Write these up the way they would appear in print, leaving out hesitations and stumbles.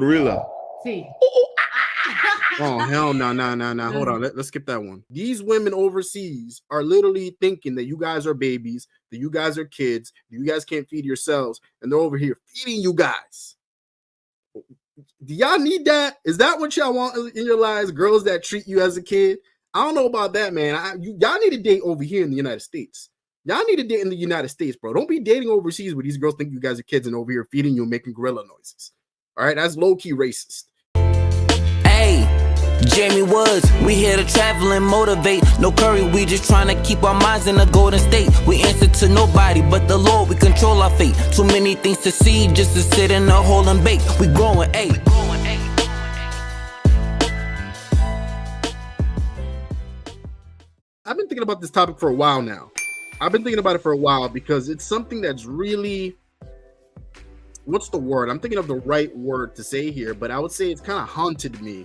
Gorilla. Sí. Oh, hell no. Hold on. Let's skip that one. These women overseas are literally thinking that you guys are babies, that you guys are kids, you guys can't feed yourselves, and they're over here feeding you guys. Do y'all need that? Is that what y'all want in your lives? Girls that treat you as a kid? I don't know about that, man. Y'all need to date over here in the United States. Y'all need to date in the United States, bro. Don't be dating overseas where these girls think you guys are kids and over here feeding you and making gorilla noises. All right, that's low-key racist. Hey, Jamie Woods, we here to travel and motivate. No curry, we just trying to keep our minds in a golden state. We answer to nobody but the Lord, we control our fate. Too many things to see just to sit in a hole and bake. We growing, hey. I've been thinking about this topic for a while now. I've been thinking about it for a while because it's something that's really, what's the word? I'm thinking of the right word to say here, but I would say it's kind of haunted me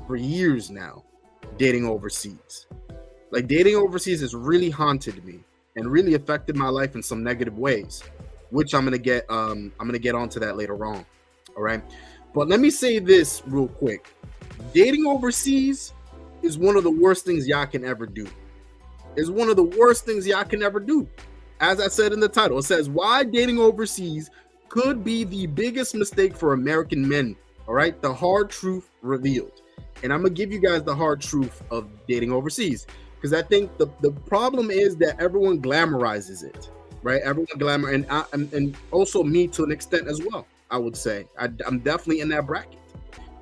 for years now, dating overseas. Like, dating overseas has really haunted me and really affected my life in some negative ways, which I'm gonna get onto that later on. All right. But let me say this real quick. Dating overseas is one of the worst things y'all can ever do. Is one of the worst things y'all can ever do. As I said in the title, it says why dating overseas could be the biggest mistake for American men. All right, the hard truth revealed. And I'm gonna give you guys the hard truth of dating overseas, because I think the problem is that everyone glamorizes it, right? Everyone glamour, and also me to an extent as well. I would say I'm definitely in that bracket.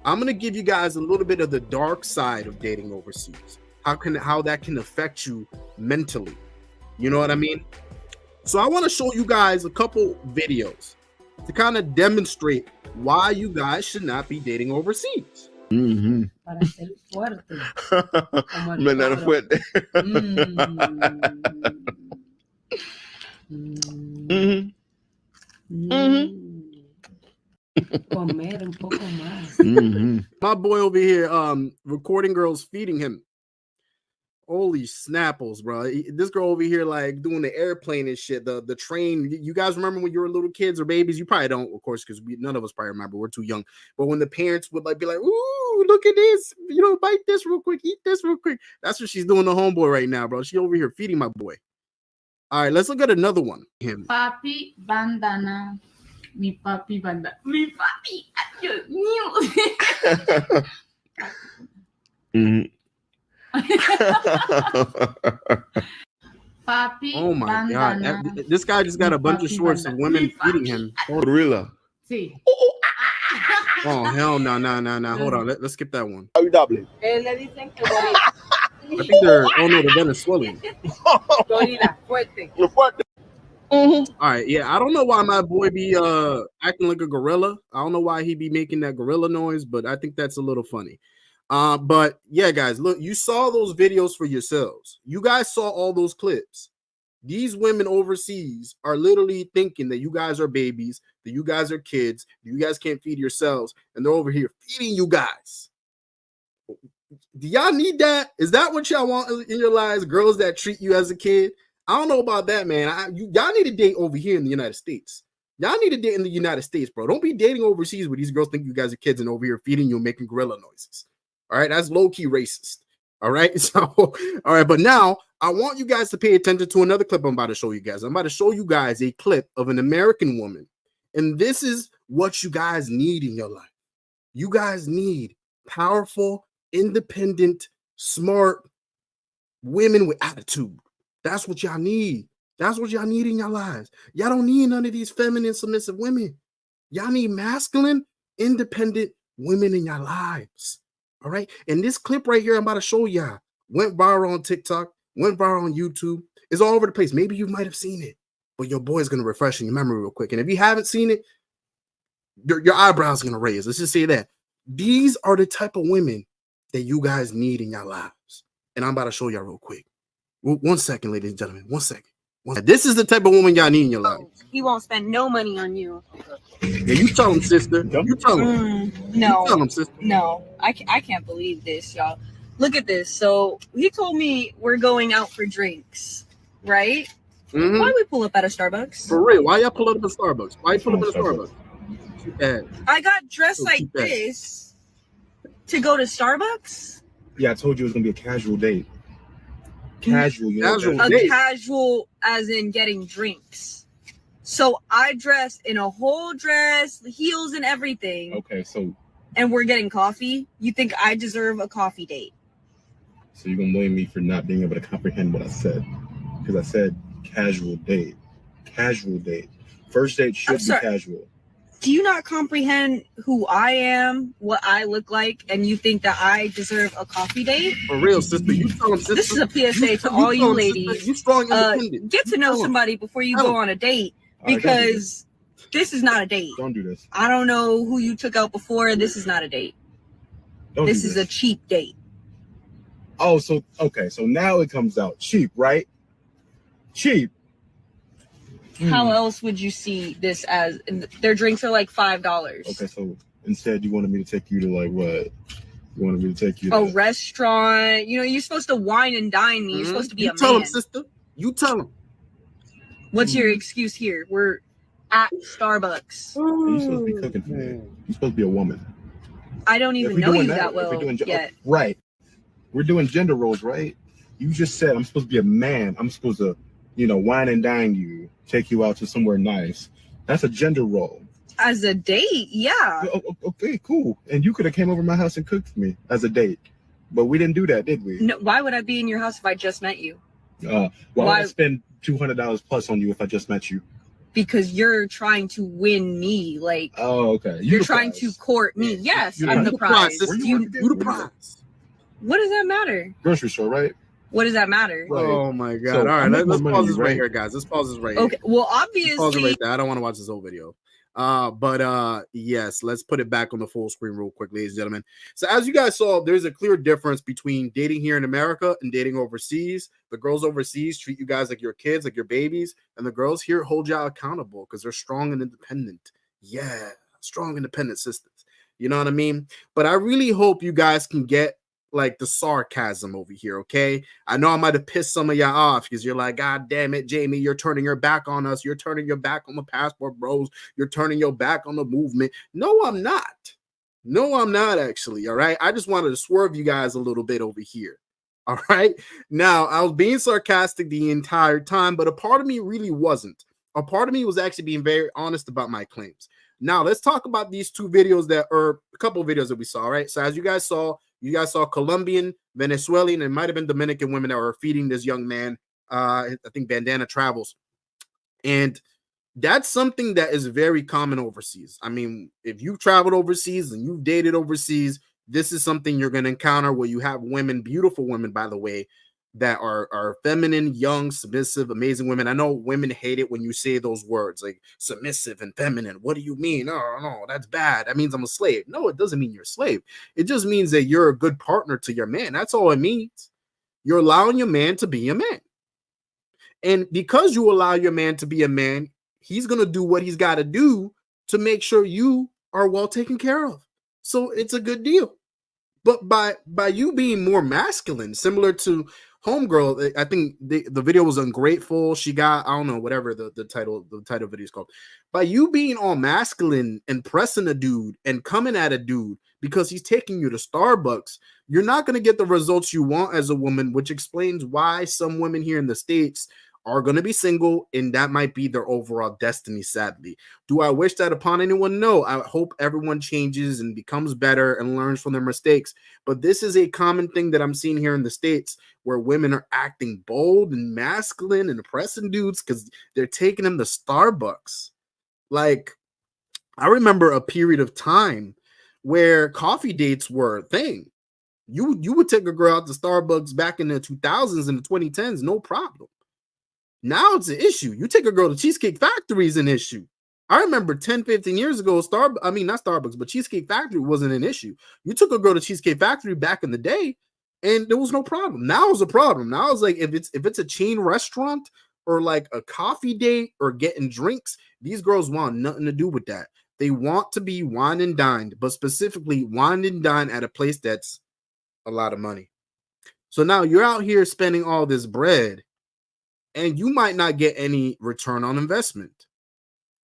I'm gonna give you guys a little bit of the dark side of dating overseas. How that can affect you mentally. You know what I mean? So I want to show you guys a couple videos to kind of demonstrate why you guys should not be dating overseas. Mm-hmm. Para ser fuerte. Menor fuerte. Comer un poco más. My boy over here recording girls feeding him. Holy snapples, bro. This girl over here like doing the airplane and shit, the train. You guys remember when you were little kids or babies? You probably don't, of course, because none of us probably remember. We're too young. But when the parents would like be like, ooh, look at this, you know, bite this real quick, eat this real quick. That's what she's doing to homeboy right now, bro. She over here feeding my boy. All right, let's look at another one. Him. Papi bandana. Mi papi bandana. Mi papi. Papi, oh my god, this guy just got a bunch of shorts of women feeding him. Gorilla. Sí. Oh hell no. Hold on, let's skip that one. How you doubling? I think they're Venezuelan. Gorila, fuerte. All right, yeah, I don't know why my boy be acting like a gorilla. I don't know why he be making that gorilla noise, but I think that's a little funny. But yeah, guys, look, you saw those videos for yourselves. You guys saw all those clips. These women overseas are literally thinking that you guys are babies, that you guys are kids, you guys can't feed yourselves, and they're over here feeding you guys. Do y'all need that? Is that what y'all want in your lives? Girls that treat you as a kid? I don't know about that, man. Y'all need to date over here in the United States. Y'all need to date in the United States, bro. Don't be dating overseas where these girls think you guys are kids and over here feeding you and making gorilla noises. All right, that's low-key racist. All right, so all right, but now I want you guys to pay attention to another clip I'm about to show you guys. I'm about to show you guys a clip of an American woman, and this is what you guys need in your life. You guys need powerful, independent, smart women with attitude. That's what y'all need. That's what y'all need in your lives. Y'all don't need none of these feminine, submissive women. Y'all need masculine, independent women in your lives. All right. And this clip right here I'm about to show y'all went viral on TikTok, went viral on YouTube. It's all over the place. Maybe you might have seen it, but your boy's going to refresh in your memory real quick. And if you haven't seen it, your eyebrows are going to raise. Let's just say that. These are the type of women that you guys need in your lives. And I'm about to show y'all real quick. 1 second, ladies and gentlemen. 1 second. This is the type of woman y'all need in your life. He won't spend no money on you. Yeah, you tell him, sister. You tell him. No. You tell him, sister. No, I can't believe this, y'all. Look at this. So he told me we're going out for drinks, right? Why we pull up at a Starbucks? For real. Why y'all pull up at Starbucks? Why you pull up at Starbucks? cute ass. I got dressed So like keep that. this to go to Starbucks. Yeah, I told you it was gonna be a casual date. Casual, you know. Casual A date. casual, as in getting drinks. So I dressed in a whole dress, heels and everything, Okay, so and we're getting coffee. You think I deserve a coffee date? you're gonna blame me for not being able to comprehend what I said, because I said casual date. Casual date. First date should I'm be sorry. casual. Do you not comprehend who I am, what I look like, and you think that I deserve a coffee date? For real, sister. You tell him, sister. This is a PSA to all you tell him, ladies. sister, you strong independent. Get to You know tell him. somebody before you Tell go him. on a date, All right, because this is not a date. don't do this. I don't know who you took out before. This is not a date. Don't This do is a cheap date. Oh, so okay, so now it comes out cheap, right? Cheap. How else would you see this as? Their drinks are like $5. Okay, so instead you wanted me to take you to like what? You wanted me to take you to A restaurant. You know, you're supposed to wine and dine me. You're supposed to be you a tell man. him, sister. You tell him. What's your excuse here? We're at Starbucks. And you supposed to be cooking for me. You're supposed to be a woman. I don't If even we know doing you that, that if we're well doing yet. right. We're doing gender roles, right? You just said I'm supposed to be a man. I'm supposed to, wine and dine you, take you out to somewhere nice. That's a gender role. As a date, yeah. Okay, cool. And you could have came over to my house and cooked for me as a date, but we didn't do that, did we? No, why would I be in your house if I just met you? Why would I spend $200 plus on you if I just met you? Because you're trying to win me. Like, Oh, okay. you're trying to court me. Yes, You're I'm the the prize, prize. sister. You, You the prize. what does that matter? Grocery store, right? What does that matter? Right. Oh my god! So, All right, I'm making let's more pause money, this right right? here, guys. Let's pause this right Okay, here. well, Pause it obviously, right there. I don't want to watch this whole video. But yes, let's put it back on the full screen real quick, ladies and gentlemen. So as you guys saw, there's a clear difference between dating here in America and dating overseas. The girls overseas treat you guys like your kids, like your babies, and the girls here hold y'all accountable because they're strong and independent. Yeah, strong, independent sisters. You know what I mean? But I really hope you guys can get like the sarcasm over here, okay? I know I might have pissed some of y'all off because you're like, God damn it, Jamie, you're turning your back on us. You're turning your back on the passport bros. You're turning your back on the movement. No, I'm not. No, I'm not actually, all right? I just wanted to swerve you guys a little bit over here, all right? Now, I was being sarcastic the entire time, but a part of me really wasn't. A part of me was actually being very honest about my claims. Now, let's talk about these two videos a couple of videos that we saw, all right? So as you guys saw Colombian, Venezuelan, and might have been Dominican women that were feeding this young man. I think Bandana Travels. And that's something that is very common overseas. I mean, if you've traveled overseas and you've dated overseas, this is something you're going to encounter where you have women, beautiful women, by the way, that are feminine, young, submissive, amazing women. I know women hate it when you say those words like submissive and feminine. What do you mean? Oh, no, that's bad. That means I'm a slave. No, it doesn't mean you're a slave. It just means that you're a good partner to your man. That's all it means. You're allowing your man to be a man. And because you allow your man to be a man, he's going to do what he's got to do to make sure you are well taken care of. So it's a good deal. But by you being more masculine, similar to Homegirl, I think the video was ungrateful. She got, I don't know, whatever the title video is called. By you being all masculine and pressing a dude and coming at a dude because he's taking you to Starbucks, you're not going to get the results you want as a woman, which explains why some women here in the States are going to be single, and that might be their overall destiny, sadly. Do I wish that upon anyone? No. I hope everyone changes and becomes better and learns from their mistakes. But this is a common thing that I'm seeing here in the States where women are acting bold and masculine and oppressing dudes because they're taking them to Starbucks. Like, I remember a period of time where coffee dates were a thing. You would take a girl out to Starbucks back in the 2000s and the 2010s, no problem. Now it's an issue. You take a girl to Cheesecake Factory is an issue. I remember 10, 15 years ago, not Starbucks, but Cheesecake Factory wasn't an issue. You took a girl to Cheesecake Factory back in the day, and there was no problem. Now it's a problem. Now it's like if it's a chain restaurant or like a coffee date or getting drinks, these girls want nothing to do with that. They want to be wine and dined, but specifically wine and dine at a place that's a lot of money. So now you're out here spending all this bread, and you might not get any return on investment.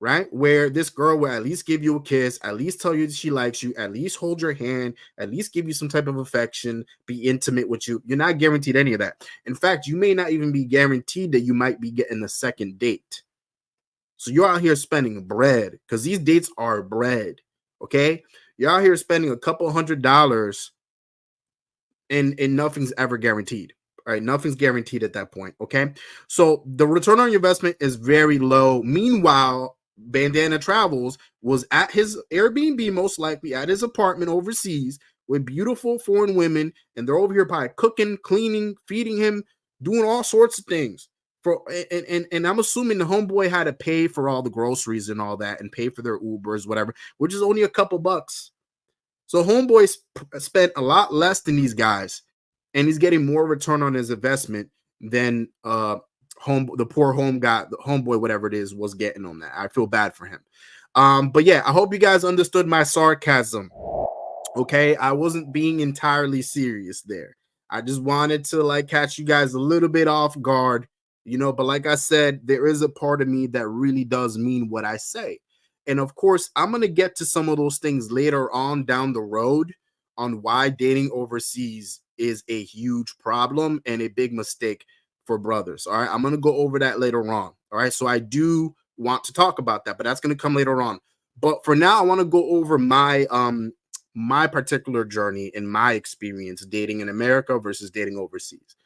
right? Where this girl will at least give you a kiss, at least tell you that she likes you, at least hold your hand, at least give you some type of affection, be intimate with you. You're not guaranteed any of that. In fact, you may not even be guaranteed that you might be getting a second date. So you're out here spending bread, because these dates are bread, okay? You're out here spending a couple $100 and nothing's ever guaranteed. All right, nothing's guaranteed at that point, okay? So the return on your investment is very low. Meanwhile, Bandana Travels was at his Airbnb, most likely at his apartment overseas with beautiful foreign women, and they're over here probably cooking, cleaning, feeding him, doing all sorts of things. And I'm assuming the homeboy had to pay for all the groceries and all that and pay for their Ubers, whatever, which is only a couple bucks. So homeboy spent a lot less than these guys, and he's getting more return on his investment than the poor homeboy, whatever it is, was getting on that. I feel bad for him. But yeah, I hope you guys understood my sarcasm. Okay, I wasn't being entirely serious there. I just wanted to like catch you guys a little bit off guard, you know, but like I said, there is a part of me that really does mean what I say. And of course, I'm going to get to some of those things later on down the road on why dating overseas is a huge problem and a big mistake for brothers. All right, I'm going to go over that later on. All right, so I do want to talk about that, but that's going to come later on. But for now, I want to go over my my particular journey and my experience dating in America versus dating overseas.